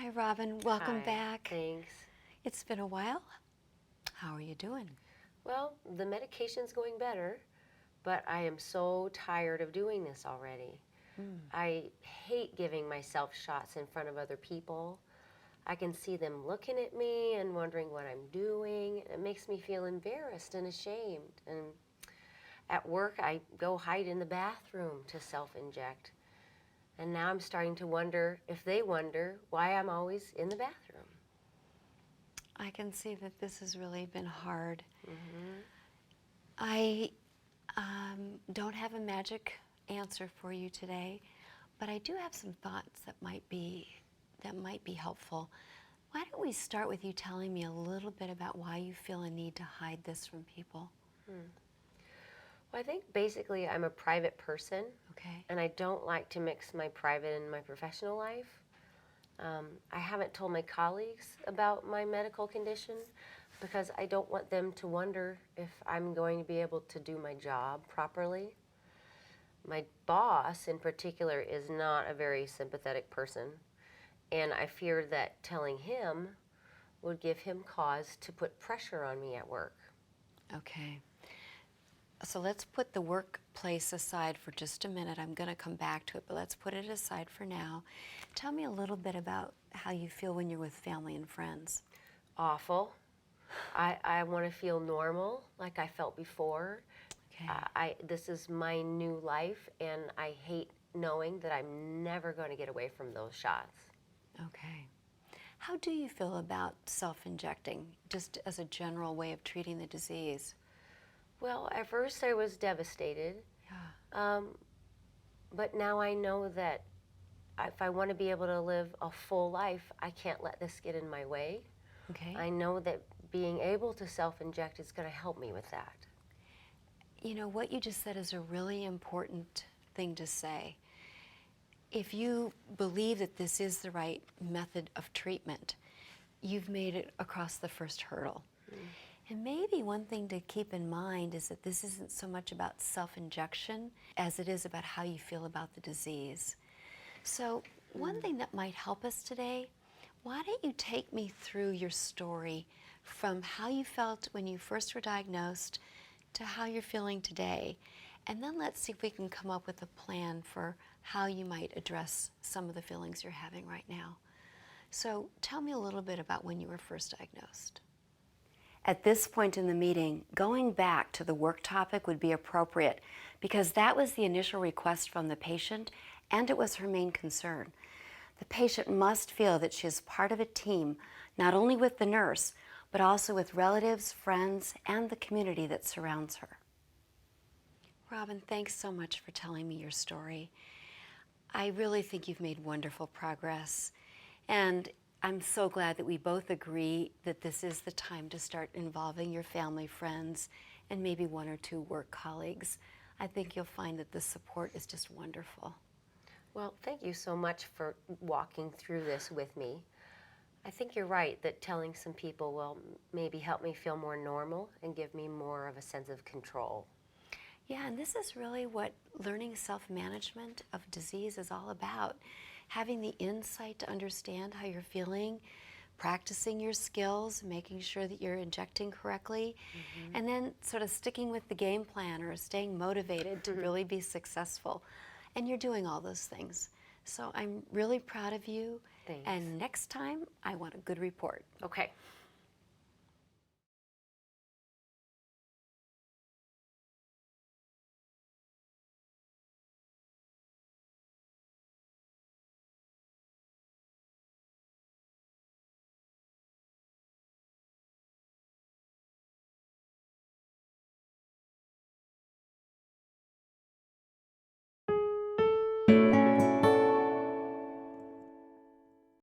Hi, Robin. Welcome Hi, back. thanks. It's been a while. How are you doing? Well, the medication's going better, but I am so tired of doing this already. I hate giving myself shots in front of other people. I can see them looking at me and wondering what I'm doing. It makes me feel embarrassed and ashamed. And at work, I go hide in the bathroom to self-inject. And now I'm starting to wonder if they wonder why I'm always in the bathroom. I can see that this has really been hard. Mm-hmm. I don't have a magic answer for you today, but I do have some thoughts that might be helpful. Why don't we start with you telling me a little bit about why you feel a need to hide this from people? Well, I think basically I'm a private person, Okay. and I don't like to mix my private and my professional life. I haven't told my colleagues about my medical condition because I don't want them to wonder if I'm going to be able to do my job properly. My boss, in particular, is not a very sympathetic person, and I fear that telling him would give him cause to put pressure on me at work. Okay. So let's put the workplace aside for just a minute. I'm going to come back to it, but let's put it aside for now. Tell me a little bit about how you feel when you're with family and friends. Awful. I want to feel normal like I felt before. Okay. This is my new life, and I hate knowing that I'm never going to get away from those shots. Okay. How do you feel about self-injecting, just as a general way of treating the disease? Well, at first I was devastated, Yeah. but now I know that if I want to be able to live a full life, I can't let this get in my way. Okay. I know that being able to self-inject is going to help me with that. You know, what you just said is a really important thing to say. If you believe that this is the right method of treatment, you've made it across the first hurdle. And maybe one thing to keep in mind is that this isn't so much about self-injection as it is about how you feel about the disease. So one thing that might help us today, why don't you take me through your story from how you felt when you first were diagnosed to how you're feeling today. And then let's see if we can come up with a plan for how you might address some of the feelings you're having right now. So tell me a little bit about when you were first diagnosed. At this point in the meeting, going back to the work topic would be appropriate because that was the initial request from the patient and it was her main concern. The patient must feel that she is part of a team, not only with the nurse, but also with relatives, friends, and the community that surrounds her. Robin, thanks so much for telling me your story. I really think you've made wonderful progress, and I'm so glad that we both agree that this is the time to start involving your family, friends, and maybe one or two work colleagues. I think you'll find that the support is just wonderful. Well, thank you so much for walking through this with me. I think you're right that telling some people will maybe help me feel more normal and give me more of a sense of control. Yeah, and this is really what learning self-management of disease is all about. Having the insight to understand how you're feeling, practicing your skills, making sure that you're injecting correctly, and then sort of sticking with the game plan or staying motivated to really be successful. And you're doing all those things. So I'm really proud of you. Thanks. And next time, I want a good report. Okay.